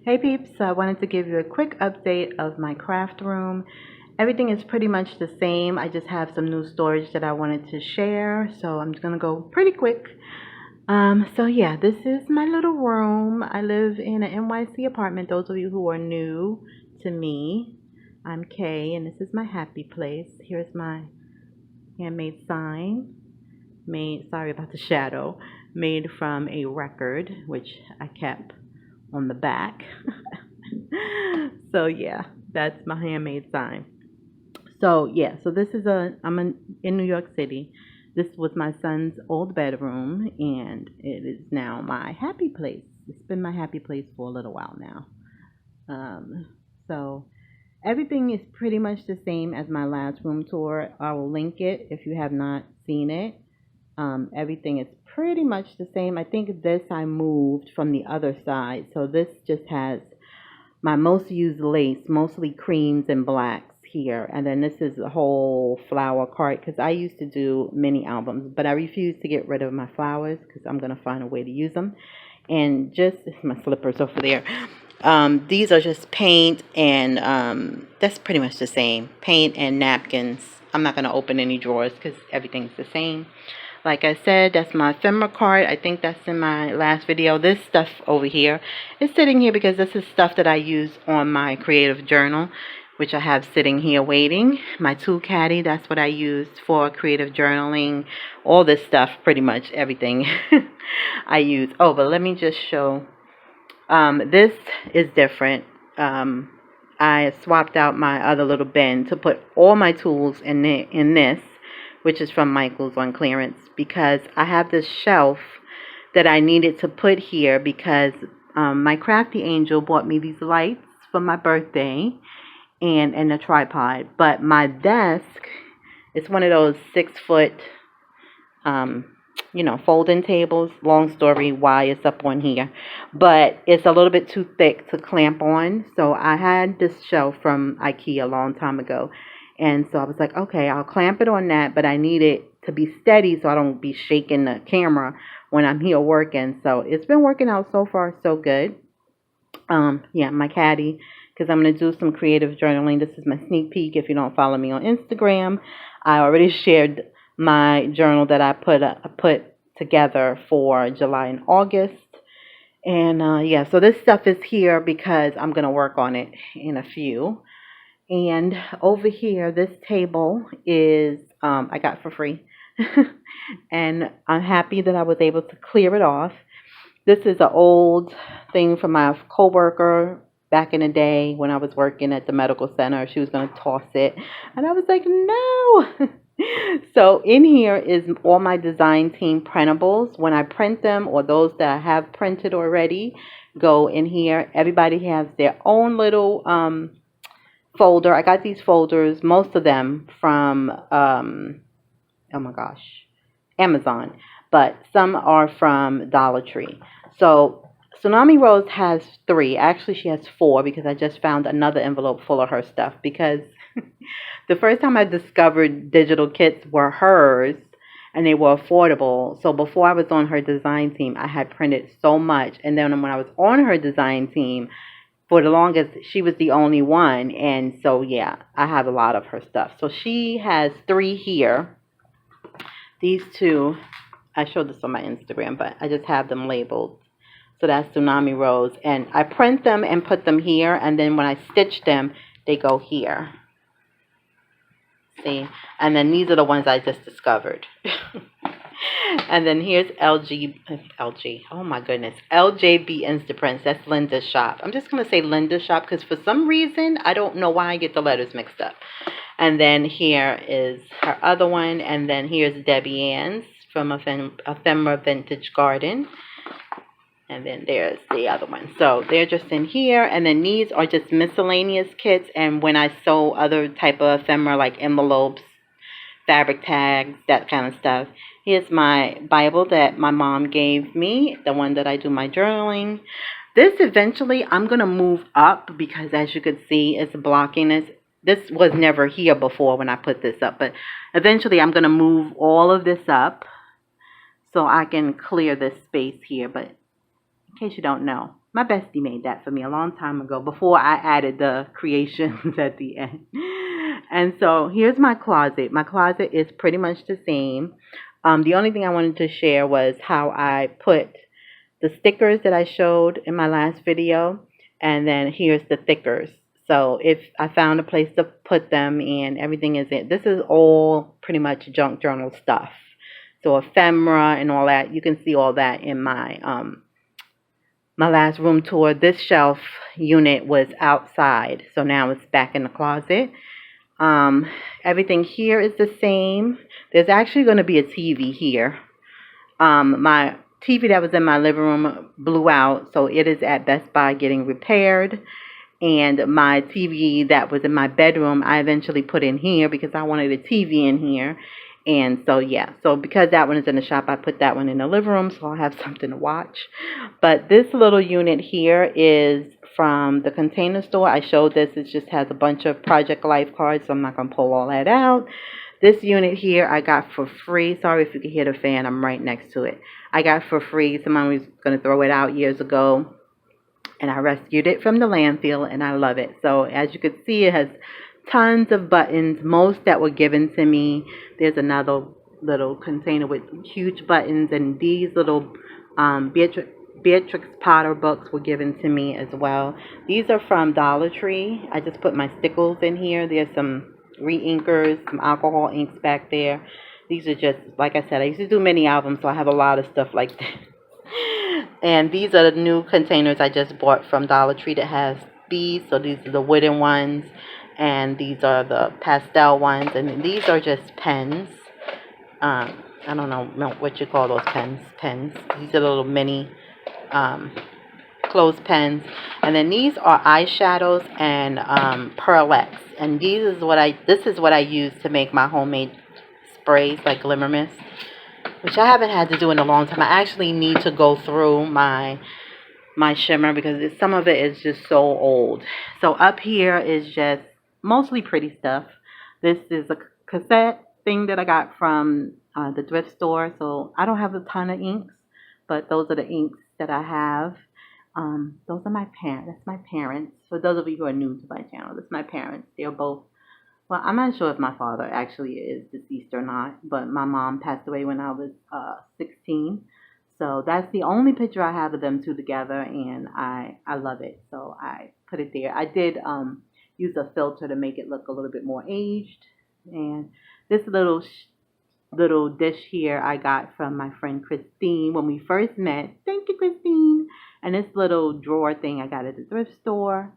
Hey peeps, so I wanted to give you a quick update of my craft room. Everything is pretty much the same. I just have some new storage that I wanted to share, so I'm just gonna go pretty quick. So yeah, this is my little room. I live in an NYC apartment. Those of you who are new to me, I'm Kay, and this is my happy place. Here's my handmade sign, made, sorry about the shadow, made from a record, which I kept on the back. So yeah, that's my handmade sign. So yeah, so this is in New York City. This was my son's old bedroom, and it is now my happy place. It's been my happy place for a little while now. So everything is pretty much the same as my last room tour. I will link it if you have not seen it. Everything is pretty much the same. I think this I moved from the other side, so this just has my most used lace, mostly creams and blacks here. And then this is a whole flower cart because I used to do mini albums, but I refuse to get rid of my flowers because I'm going to find a way to use them. And just my slippers over there. These are just paint and that's pretty much the same. Paint and napkins. I'm not going to open any drawers because everything's the same. Like I said, that's my ephemera card. I think that's in my last video. This stuff over here is sitting here because this is stuff that I use on my creative journal, which I have sitting here waiting. My tool caddy, that's what I use for creative journaling. All this stuff, pretty much everything I use. Oh, but let me just show. This is different. I swapped out my other little bin to put all my tools in this, which is from Michael's on clearance, because I have this shelf that I needed to put here because my crafty angel bought me these lights for my birthday and a tripod. But my desk, it's one of those 6-foot, folding tables. Long story why it's up on here. But it's a little bit too thick to clamp on. So I had this shelf from IKEA a long time ago. And so I was like, okay, I'll clamp it on that, but I need it to be steady so I don't be shaking the camera when I'm here working. So it's been working out so far, so good. Yeah, my caddy, because I'm going to do some creative journaling. This is my sneak peek. If you don't follow me on Instagram, I already shared my journal that I put together for July and August. And yeah, so this stuff is here because I'm going to work on it in a few. And over here, this table is I got for free. And I'm happy that I was able to clear it off. This is an old thing from my coworker back in the day when I was working at the medical center. She was going to toss it. And I was like, no. So in here is all my design team printables. When I print them, or those that I have printed already, go in here. Everybody has their own little folder. I got these folders, most of them from oh my gosh, Amazon, but some are from Dollar Tree. So Tsunami Rose has 3. Actually, she has 4 because I just found another envelope full of her stuff, because the first time I discovered digital kits were hers and they were affordable. So before I was on her design team, I had printed so much. And then when I was on her design team, for the longest, she was the only one. And so, yeah, I have a lot of her stuff. So she has 3 here. These 2, I showed this on my Instagram, but I just have them labeled. So that's Tsunami Rose. And I print them and put them here. And then when I stitch them, they go here. See? And then these are the ones I just discovered. And then here's LG, oh my goodness, LJB Instaprints. That's Linda's shop. I'm just going to say Linda's shop because for some reason, I don't know why I get the letters mixed up. And then here is her other one. And then here's Debbie Ann's from Ephemera Vintage Garden. And then there's the other one. So they're just in here. And then these are just miscellaneous kits. And when I sew other type of ephemera like envelopes, fabric tags, that kind of stuff. Here's my Bible that my mom gave me, the one that I do my journaling. This eventually I'm going to move up because as you can see, it's blocking this. This was never here before when I put this up. But eventually I'm going to move all of this up so I can clear this space here. But In case you don't know, my bestie made that for me a long time ago before I added the creations at the end. And so here's my closet. My closet is pretty much the same. The only thing I wanted to share was how I put the stickers that I showed in my last video, and then here's the thickers. So if I found a place to put them and everything is in, this is all pretty much junk journal stuff. So ephemera and all that, you can see all that in my my last room tour. This shelf unit was outside, so now it's back in the closet. Everything here is the same. There's actually going to be a TV here. My TV that was in my living room blew out, so it is at Best Buy getting repaired. And my TV that was in my bedroom, I eventually put in here because I wanted a TV in here. And so, yeah, so because that one is in the shop, I put that one in the living room so I'll have something to watch. But this little unit here is from the Container Store. I showed this. It just has a bunch of Project Life cards, so I'm not going to pull all that out. This unit here I got for free. Sorry if you can hear the fan. I'm right next to it. I got for free. Someone was going to throw it out years ago, and I rescued it from the landfill, and I love it. So as you can see, it has tons of buttons, most that were given to me. There's another little container with huge buttons, and these little Beatrix Potter books were given to me as well. These are from Dollar Tree. I just put my stickles in here. There's some re-inkers, some alcohol inks back there. These are just, like I said, I used to do mini albums, so I have a lot of stuff like that. And these are the new containers I just bought from Dollar Tree that has these. So these are the wooden ones, and these are the pastel ones, and these are just pens. I don't know what you call those pens. These are little mini clothes pens. And then these are eyeshadows and pearlettes. And this is what I use to make my homemade sprays, like Glimmer Mist, which I haven't had to do in a long time. I actually need to go through my shimmer because some of it is just so old. So up here is just mostly pretty stuff. This is a cassette thing that I got from the thrift store. So I don't have a ton of inks, but those are the inks that I have. Those are my parents. That's my parents. For those of you who are new to my channel, that's my parents. They're both, well, I'm not sure if my father actually is deceased or not, but my mom passed away when I was 16. So that's the only picture I have of them two together, and I love it. So I put it there. I did use a filter to make it look a little bit more aged. And this little dish here I got from my friend Christine when we first met. Thank you, Christine. And this little drawer thing I got at the thrift store.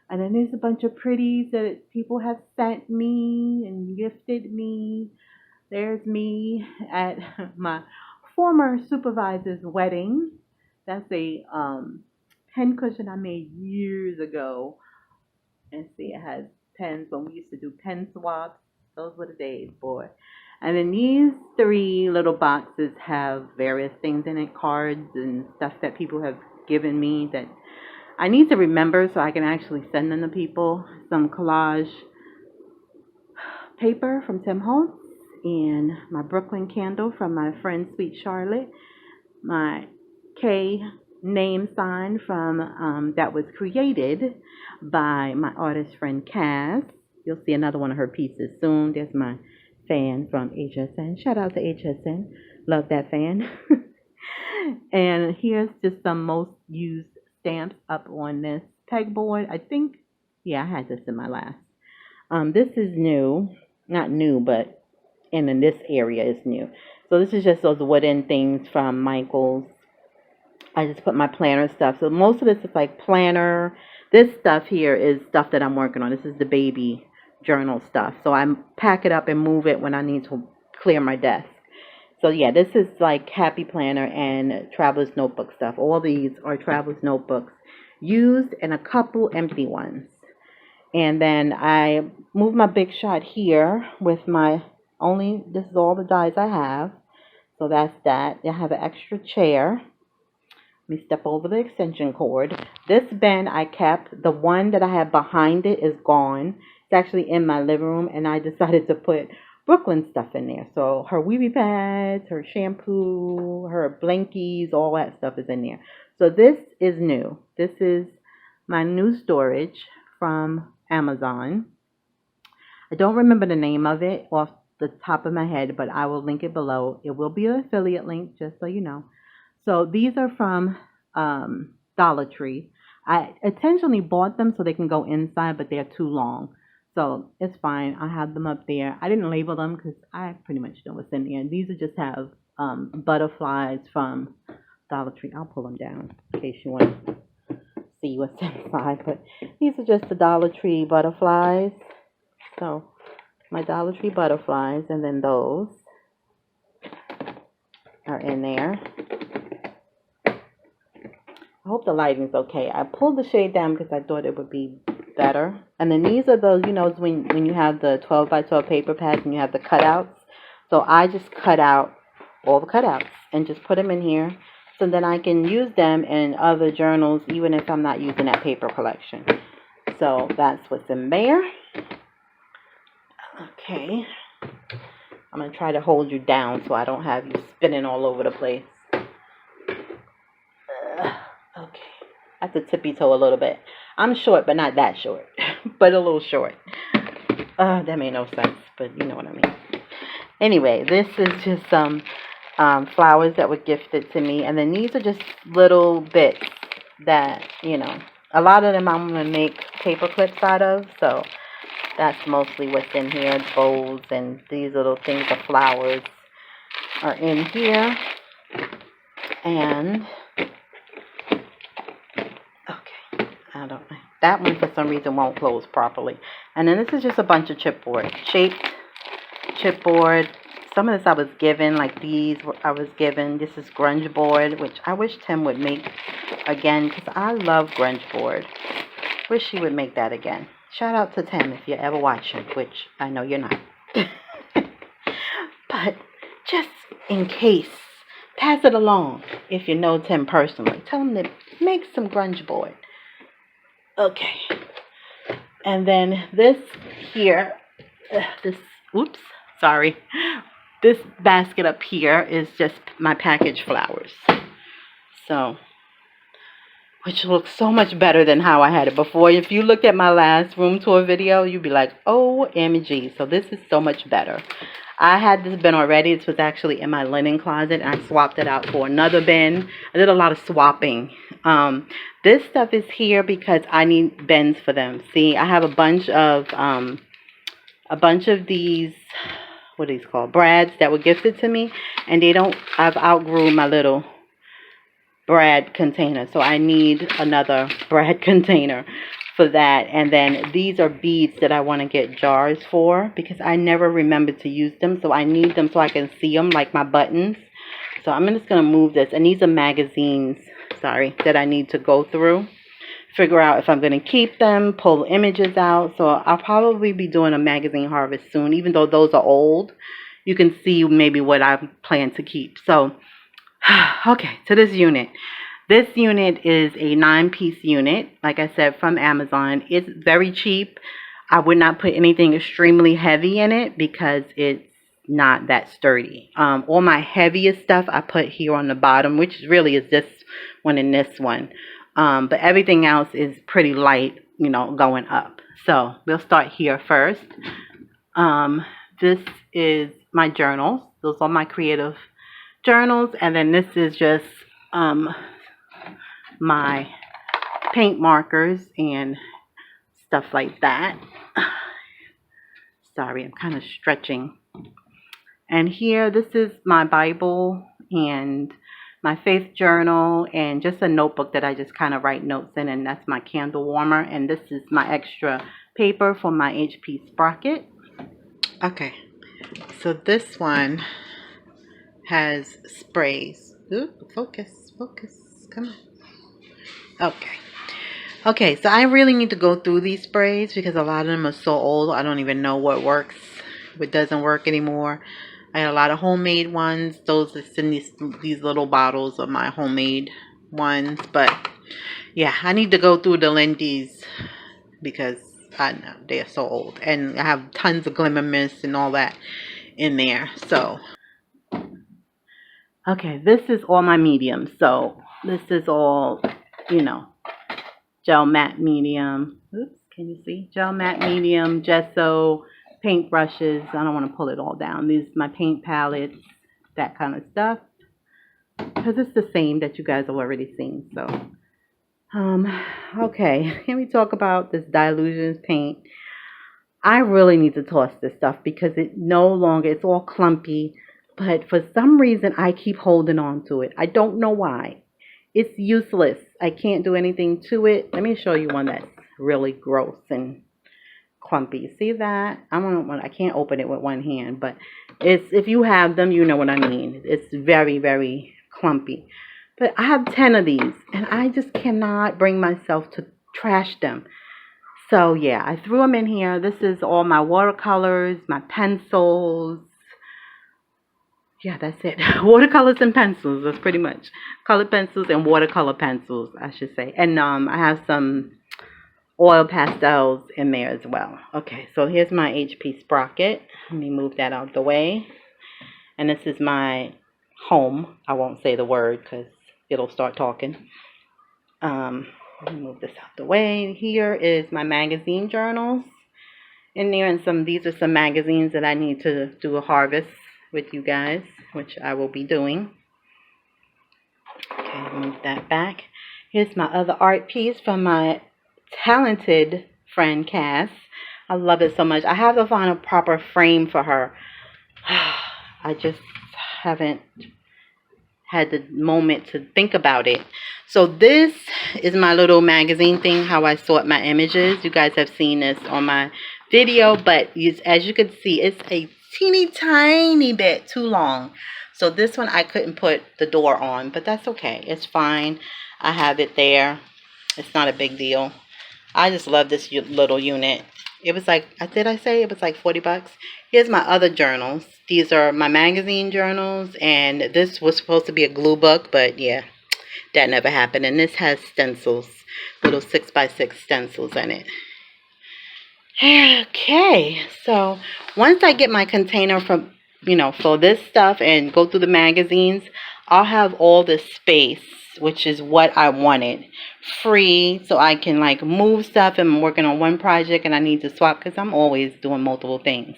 And then there's a bunch of pretties that people have sent me and gifted me. There's me at my former supervisor's wedding. That's a pen cushion I made years ago. And see, it has pens when we used to do pen swaps. Those were the days, boy. And then these three little boxes have various things in it, cards and stuff that people have given me that I need to remember so I can actually send them to people. Some collage paper from Tim Holtz, and my Brooklyn candle from my friend Sweet Charlotte. My K name sign from that was created by my artist friend Cass. You'll see another one of her pieces soon. There's my fan from HSN. Shout out to HSN. Love that fan. And here's just some most used stamps up on this pegboard. I think, yeah, I had this in my last. This is new. Not new, but in this area is new. So this is just those wooden things from Michael's. I just put my planner stuff. So most of this is like planner. This stuff here is stuff that I'm working on. This is the baby journal stuff. So I pack it up and move it when I need to clear my desk. So yeah, this is like Happy Planner and Traveler's Notebook stuff. All these are Traveler's Notebooks used and a couple empty ones. And then I moved my Big Shot here with my this is all the dies I have. So that's that. I have an extra chair. Let me step over the extension cord. This bin I kept. The one that I have behind it is gone. It's actually in my living room, and I decided to put Brooklyn stuff in there. So her weavy pads, her shampoo, her blankies, all that stuff is in there. So this is new. This is my new storage from Amazon. I don't remember the name of it off the top of my head, but I will link it below. It will be an affiliate link, just so you know. So these are from Dollar Tree. I intentionally bought them so they can go inside, but they're too long. So it's fine. I have them up there. I didn't label them because I pretty much know what's in there. And these are just have butterflies from Dollar Tree. I'll pull them down in case you want to see what's inside. But these are just the Dollar Tree butterflies. So my Dollar Tree butterflies, and then those are in there. I hope the lighting's okay. I pulled the shade down because I thought it would be better. And then these are those, you know, when you have the 12 by 12 paper pads and you have the cutouts. So I just cut out all the cutouts and just put them in here. So then I can use them in other journals even if I'm not using that paper collection. So that's what's in there. Okay. I'm going to try to hold you down so I don't have you spinning all over the place. Okay. I have to tippy toe a little bit. I'm short, but not that short. But a little short. That made no sense, but you know what I mean. Anyway, this is just some flowers that were gifted to me. And then these are just little bits that, you know, a lot of them I'm going to make paper clips out of. So that's mostly what's in here. Bows and these little things of flowers are in here. And I don't know. That one for some reason won't close properly. And then this is just a bunch of chipboard. Shaped chipboard. Some of this I was given, like these I was given. This is grunge board, which I wish Tim would make again because I love grunge board. Wish he would make that again. Shout out to Tim if you're ever watching, which I know you're not. But just in case, pass it along if you know Tim personally. Tell him to make some grunge board. Okay, and then this here, this basket up here is just my packaged flowers. So, which looks so much better than how I had it before. If you looked at my last room tour video, you'd be like, OMG. So this is so much better. I had this bin already. This was actually in my linen closet, and I swapped it out for another bin. I did a lot of swapping. This stuff is here because I need bins for them. See, I have a bunch of these, what are these called? Brads that were gifted to me, and I've outgrew my little Brad container. So I need another Brad container for that. And then these are beads that I want to get jars for because I never remember to use them. So I need them so I can see them, like my buttons. So I'm just going to move this. And these are magazines, that I need to go through. Figure out if I'm going to keep them, pull images out. So I'll probably be doing a magazine harvest soon. Even though those are old, you can see maybe what I plan to keep. So, okay, to this unit. This unit is a 9-piece unit, like I said, from Amazon. It's very cheap. I would not put anything extremely heavy in it because it's not that sturdy. All my heaviest stuff I put here on the bottom, which really is this one and this one. But everything else is pretty light, you know, going up. So we'll start here first. This is my journals. Those are my creative journals. And then this is just my paint markers and stuff like that. Sorry, I'm kind of stretching. And here, this is my Bible and my faith journal and just a notebook that I just kind of write notes in, and that's my candle warmer. And this is my extra paper for my HP sprocket. Okay, so this one has sprays. Ooh, focus, come on. Okay, so I really need to go through these sprays because a lot of them are so old, I don't even know what works, what doesn't work anymore. I had a lot of homemade ones. Those are in these little bottles of my homemade ones. But yeah, I need to go through the Lindy's because I know they're so old. And I have tons of Glimmer Mist and all that in there. So, okay, this is all my mediums. So this is all, you know, gel matte medium. Oops, can you see? Gel matte medium, gesso, paint brushes. I don't want to pull it all down. These are my paint palettes, that kind of stuff. Because it's the same that you guys have already seen. So, okay, can we talk about this Dylusions paint? I really need to toss this stuff because it no longer, it's all clumpy. But for some reason, I keep holding on to it. I don't know why. It's useless. I can't do anything to it. Let me show you one that's really gross and clumpy. See that? I can't open it with one hand, but it's, if you have them, you know what I mean. It's very, very clumpy. But I have 10 of these, and I just cannot bring myself to trash them. So yeah, I threw them in here. This is all my watercolors, my pencils. Yeah, that's it. Watercolors and pencils. That's pretty much. Colored pencils and watercolor pencils, I should say. And I have some oil pastels in there as well. Okay, so here's my HP Sprocket. Let me move that out of the way. And this is my home. I won't say the word because it'll start talking. Let me move this out the way. Here is my magazine journals in there, and these are some magazines that I need to do a harvest with you guys, which I will be doing. Okay, move that back. Here's my other art piece from my talented friend Cass. I love it so much. I have to find a proper frame for her. I just haven't had the moment to think about it. So this is my little magazine thing, how I sort my images. You guys have seen this on my video, but as you can see, it's a teeny tiny bit too long. So this one I couldn't put the door on, but that's okay. It's fine. I have it there. It's not a big deal. I just love this little unit. It was like, did I say it was like 40 bucks? Here's my other journals. These are my magazine journals, and this was supposed to be a glue book, but yeah, that never happened. And this has stencils, little 6x6 stencils in it. Okay, so once I get my container from, for this stuff and go through the magazines, I'll have all this space, which is what I wanted, free, so I can like move stuff. And I'm working on one project and I need to swap because I'm always doing multiple things.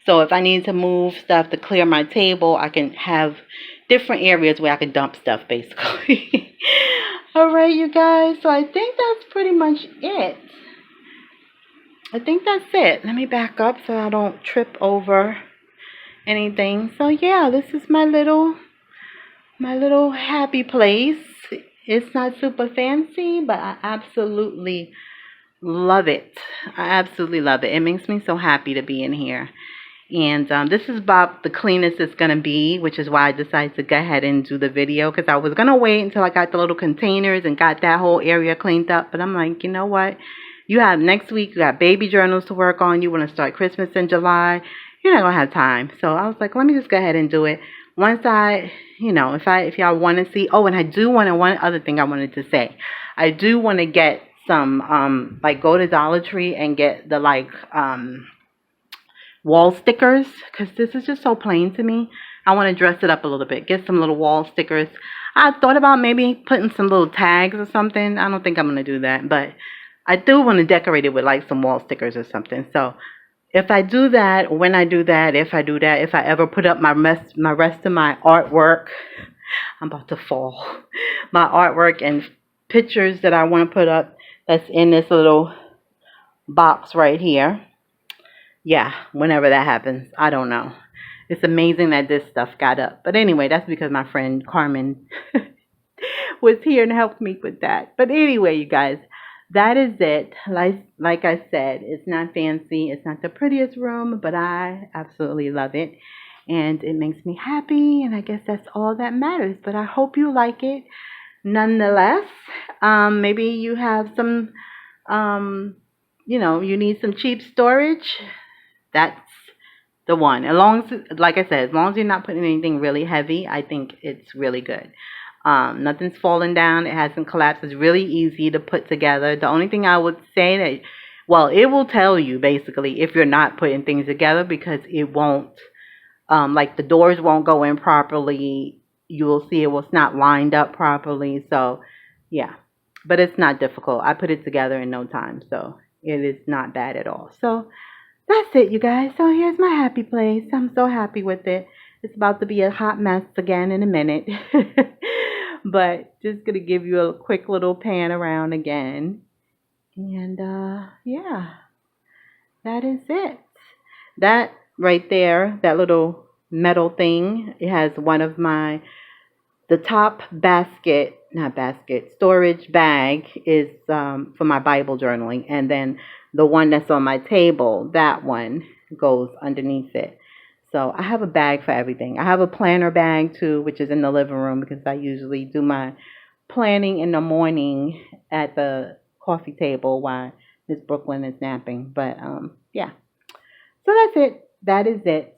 So if I need to move stuff to clear my table, I can have different areas where I can dump stuff, basically. All right, you guys, so I think that's pretty much it. I think that's it. Let me back up so I don't trip over anything. So yeah, this is my little happy place. It's not super fancy, but I absolutely love it. I absolutely love it. It makes me so happy to be in here. And this is about the cleanest it's going to be, which is why I decided to go ahead and do the video, because I was going to wait until I got the little containers and got that whole area cleaned up. But I'm like, you know what? You have next week, you got baby journals to work on. You want to start Christmas in July. You're not going to have time. So I was like, let me just go ahead and do it. Once I, if y'all want to see. Oh, and I do want to, one other thing I wanted to say. I do want to get some, go to Dollar Tree and get the, wall stickers, because this is just so plain to me. I want to dress it up a little bit. Get some little wall stickers. I thought about maybe putting some little tags or something. I don't think I'm going to do that, but I do want to decorate it with some wall stickers or something. So if I do that, when I do that, if I ever put up my rest of my artwork, I'm about to fall. My artwork and pictures that I want to put up, that's in this little box right here. Yeah, whenever that happens, I don't know. It's amazing that this stuff got up. But anyway, that's because my friend Carmen was here and helped me with that. But anyway, you guys, that is it. Like I said, it's not fancy. It's not the prettiest room, but I absolutely love it. And it makes me happy, and I guess that's all that matters. But I hope you like it nonetheless. Maybe you have some, you need some cheap storage. That's the one. Like I said, as long as you're not putting anything really heavy, I think it's really good. Nothing's falling down. It hasn't collapsed. It's really easy to put together. The only thing I would say it will tell you basically if you're not putting things together, because it won't Like the doors won't go in properly. You will see it's not lined up properly. So yeah, but it's not difficult. I put it together in no time, so it is not bad at all. So that's it, you guys. So here's my happy place. I'm so happy with it. It's about to be a hot mess again in a minute. But just going to give you a quick little pan around again. And yeah, that is it. That right there, that little metal thing, it has one of the top storage bag is for my Bible journaling. And then the one that's on my table, that one goes underneath it. So I have a bag for everything. I have a planner bag too, which is in the living room because I usually do my planning in the morning at the coffee table while Miss Brooklyn is napping. But yeah. So that's it. That is it.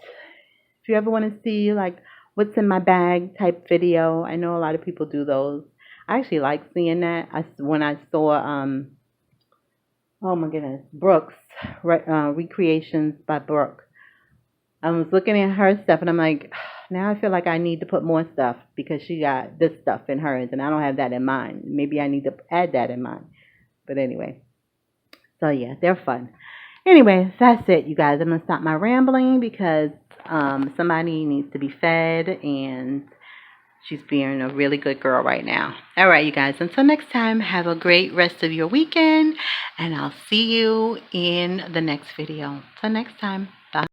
If you ever want to see like what's in my bag type video, I know a lot of people do those. I actually like seeing that. When I saw oh my goodness, Brooks Recreations by Brooke. I was looking at her stuff and I'm like, now I feel like I need to put more stuff because she got this stuff in hers and I don't have that in mine. Maybe I need to add that in mine. But anyway, so yeah, they're fun. Anyway, that's it, you guys. I'm going to stop my rambling because somebody needs to be fed and she's being a really good girl right now. All right, you guys. Until next time, have a great rest of your weekend and I'll see you in the next video. Till next time.